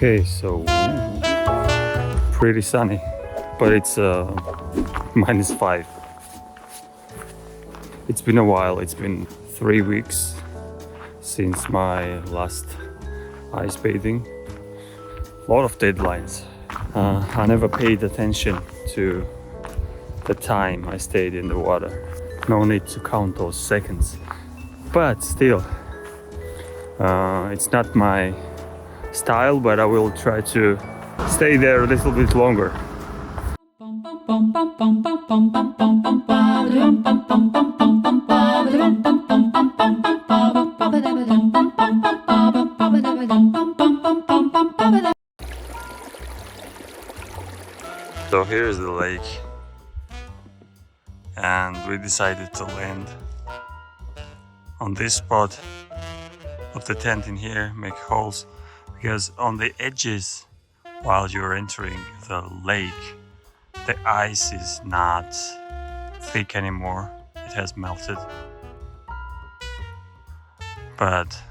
Okay, so pretty sunny, but it's -5. It's been a while. It's been 3 weeks since my last ice bathing. A lot of deadlines. I never paid attention to the time I stayed in the water. No need to count those seconds. But still, it's not my style, but I will try to stay there a little bit longer. So here's the lake, and we decided to land on this spot of the tent in here, make holes, because on the edges, while you're entering the lake, the ice is not thick anymore. It has melted. But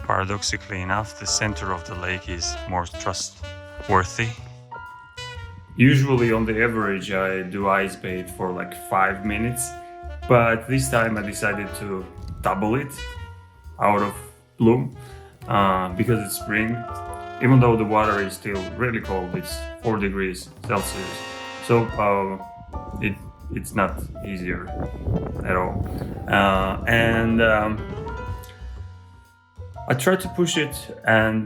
paradoxically enough, the center of the lake is more trustworthy. Usually on the average I do ice bathe for like 5 minutes, but this time I decided to double it out of bloom because it's spring. Even though the water is still really cold, it's 4 degrees Celsius, so it's not easier at all. I tried to push it, and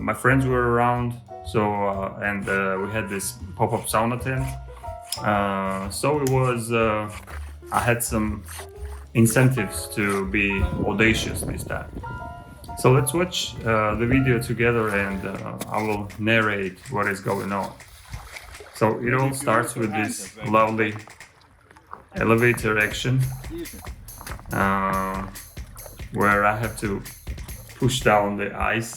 my friends were around, so we had this pop-up sauna tent. So it was I had some incentives to be audacious this time. So let's watch the video together, and I will narrate what is going on. So it all starts with this lovely elevator action, where I have to push down the ice,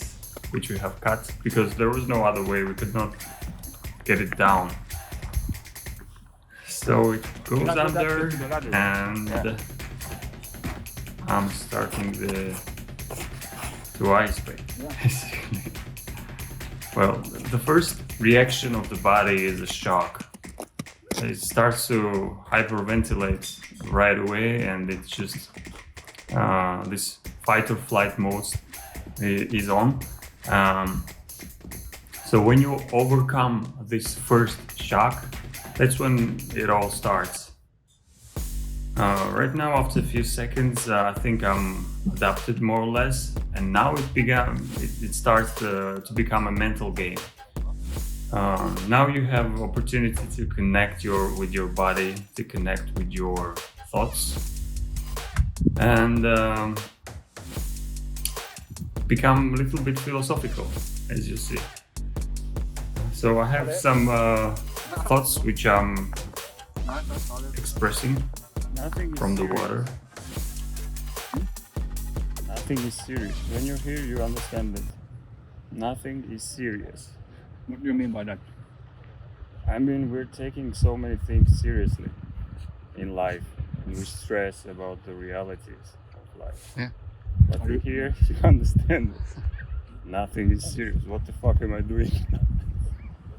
which we have cut, because there was no other way. We could not get it down. So it goes under, and I'm starting to ice bathe. Well, the first reaction of the body is a shock. It starts to hyperventilate right away, and it's just this fight or flight mode is on. So when you overcome this first shock, that's when it all starts. Right now, after a few seconds, I think I'm adapted more or less, and now it starts to become a mental game. Now you have opportunity to connect with your body, to connect with your thoughts, and become a little bit philosophical, as you see. So I have some thoughts which I'm expressing from the water. Nothing is serious. When you're here, you understand that nothing is serious. What do you mean by that? I mean, we're taking so many things seriously in life, and we stress about the realities of life. Yeah. But here, you understand that nothing is serious. What the fuck am I doing?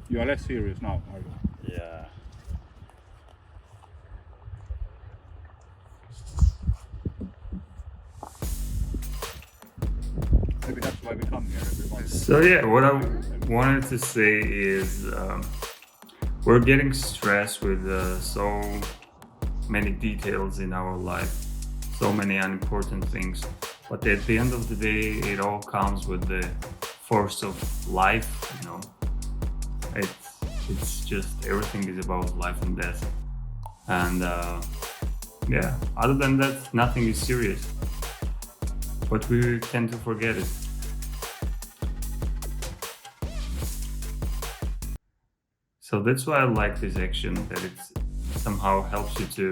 You are less serious now, are you? Yeah. Maybe that's why we come here every month. So yeah, what I wanted to say is we're getting stressed with so many details in our life, so many unimportant things. But at the end of the day, it all comes with the force of life, you know. It's just everything is about life and death. And yeah, other than that, nothing is serious. But we tend to forget it. So that's why I like this action, that it somehow helps you to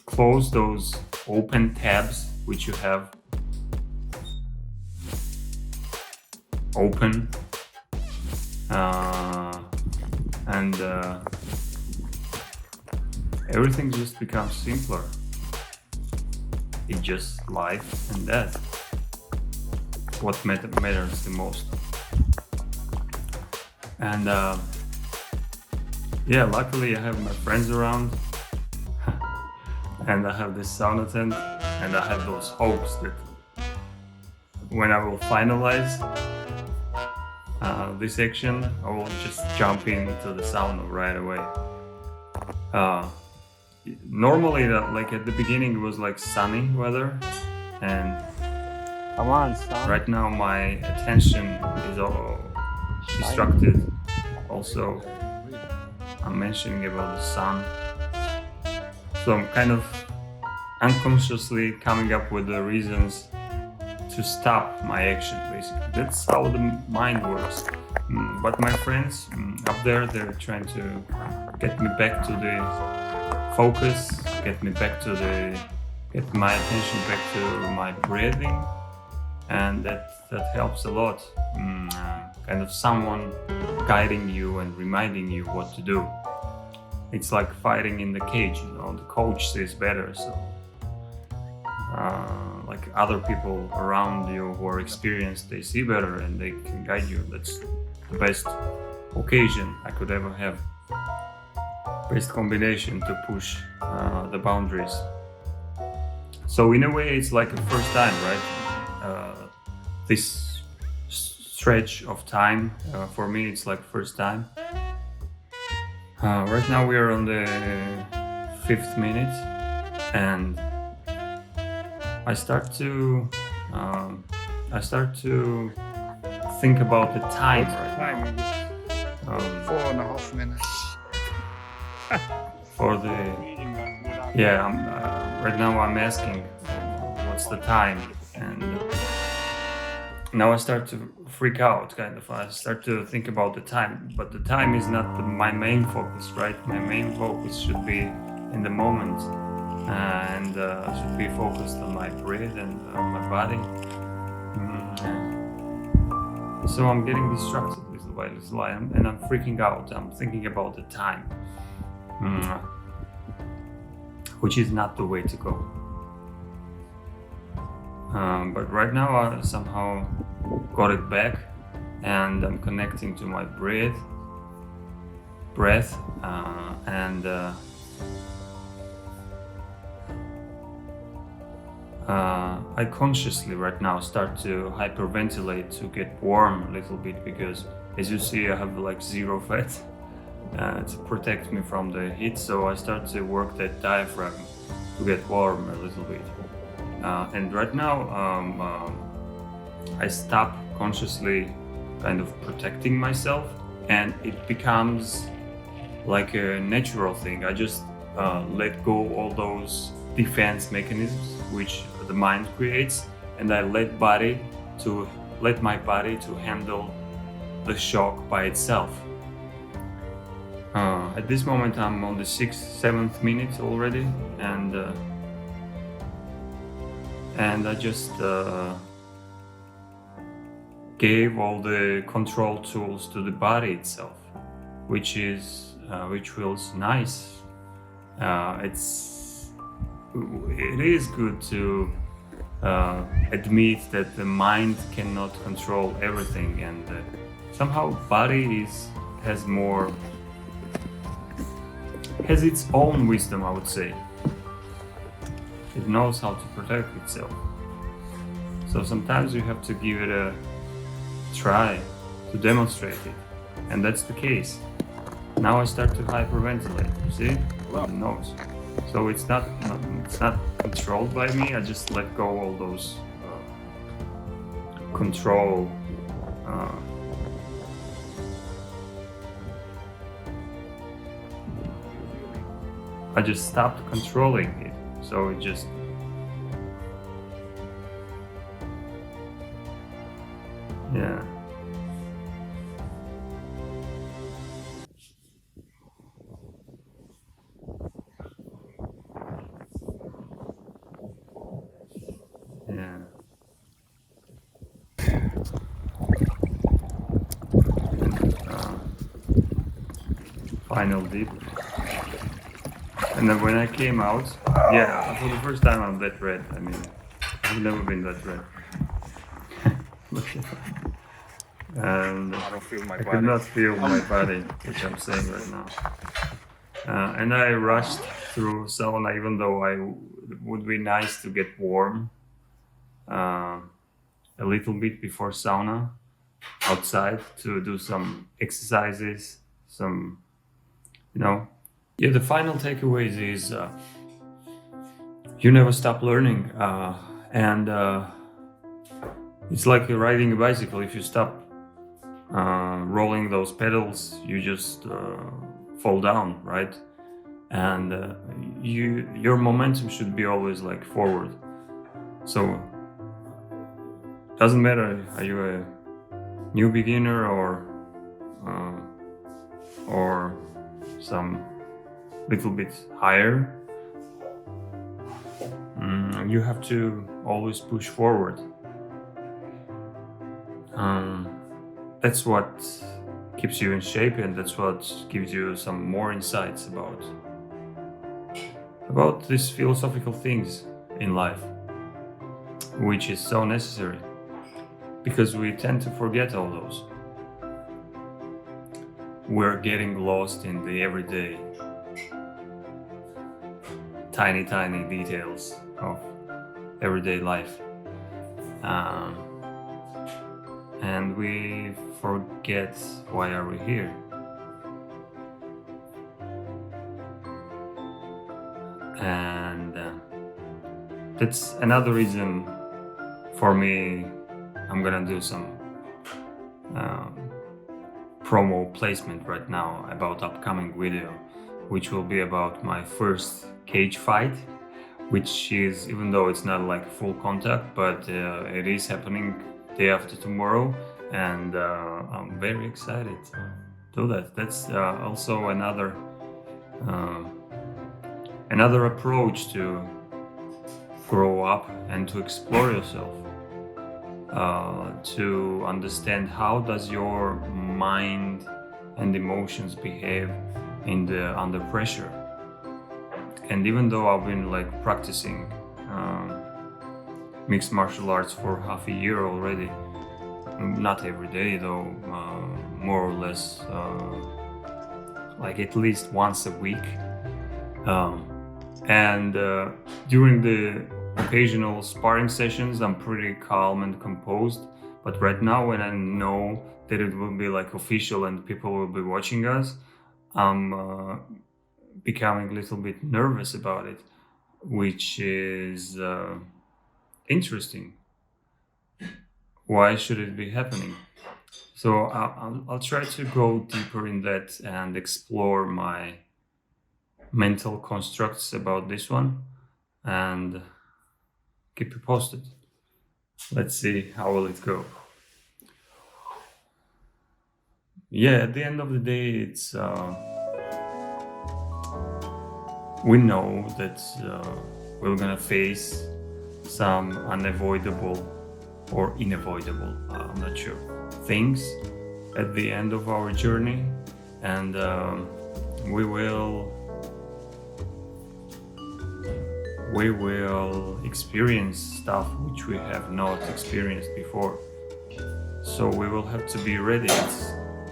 close those open tabs which you have open, and everything just becomes simpler. It's just life and death. what matters the most. And yeah, luckily I have my friends around, and I have this sauna tent, and I have those hopes that when I will finalize this action, I will just jump into the sauna right away. Normally, like at the beginning, it was like sunny weather, and Come on, son. right now my attention is all distracted. Also, I'm mentioning about the sun, so I'm kind of unconsciously coming up with the reasons to stop my action. Basically, that's how the mind works. But my friends up there, they're trying to get me back to the focus, get my attention back to my breathing, and that helps a lot. Kind of someone guiding you and reminding you what to do. It's like fighting in the cage, the coach says better, so like other people around you who are experienced, they see better and they can guide you. That's the best occasion I could ever have. Best combination to push the boundaries. So in a way, it's like a first time, right? This stretch of time for me, it's like first time. Right now we are on the 5th minute, and I start to think about the time right now. 4.5 minutes. For the right now I'm asking what's the time, and now I start to freak out. Kind of, I start to think about the time, but the time is not my main focus, right? My main focus should be in the moment, and should be focused on my breath and my body. So I'm getting distracted little by little, and I'm freaking out. I'm thinking about the time, which is not the way to go. But right now I somehow got it back, and I'm connecting to my breath, and I consciously right now start to hyperventilate to get warm a little bit, because as you see I have like zero fat to protect me from the heat, so I start to work that diaphragm to get warm a little bit. And right now I stop consciously kind of protecting myself, and it becomes like a natural thing. I just let go all those defense mechanisms which the mind creates, and I let my body to handle the shock by itself. At this moment I'm on the 7th minute already, and I just gave all the control tools to the body itself, which feels nice. It is good to admit that the mind cannot control everything, and somehow body has its own wisdom, I would say. It knows how to protect itself. So sometimes you have to give it a try to demonstrate it, and that's the case. Now I start to hyperventilate. You see? The nose. So it's not controlled by me. I just let go all those control. I just stopped controlling it. So it just yeah. Final dip. And then when I came out, for the first time I'm that red. I mean, I've never been that red. And I don't feel my I body. could not feel my body, which I'm saying right now. And I rushed through sauna, even though would be nice to get warm a little bit before sauna outside to do some exercises, some, Yeah, the final takeaways is you never stop learning, and it's like riding a bicycle. If you stop rolling those pedals, you just fall down, right? And your momentum should be always like forward. So doesn't matter, are you a new beginner or some little bit higher, you have to always push forward. That's what keeps you in shape, and that's what gives you some more insights about these philosophical things in life, which is so necessary because we tend to forget all those. We're getting lost in the everyday tiny details of everyday life, and we forget why are we here. And that's another reason for me. I'm gonna do some promo placement right now about upcoming video, which will be about my first cage fight, which is, even though it's not like full contact, but it is happening day after tomorrow, and I'm very excited to do that. That's also another approach to grow up and to explore yourself, to understand how does your mind and emotions behave under pressure. And even though I've been like practicing mixed martial arts for half a year already, not every day though, more or less like at least once a week, and during the occasional sparring sessions I'm pretty calm and composed, but right now when I know that it will be like official and people will be watching us, I'm becoming a little bit nervous about it, which is interesting. Why should it be happening? So I'll try to go deeper in that and explore my mental constructs about this one and keep you posted. Let's see how will it go. Yeah, at the end of the day, it's we know that we're gonna face some unavoidable or unavoidable, I'm not sure, things at the end of our journey, and we will experience stuff which we have not experienced before. So we will have to be ready. It's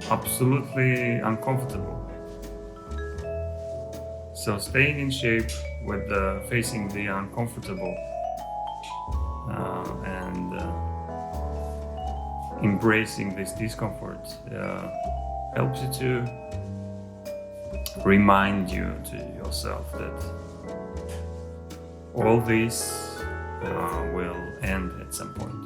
absolutely uncomfortable. So staying in shape with facing the uncomfortable and embracing this discomfort helps you to remind you to yourself that all this will end at some point.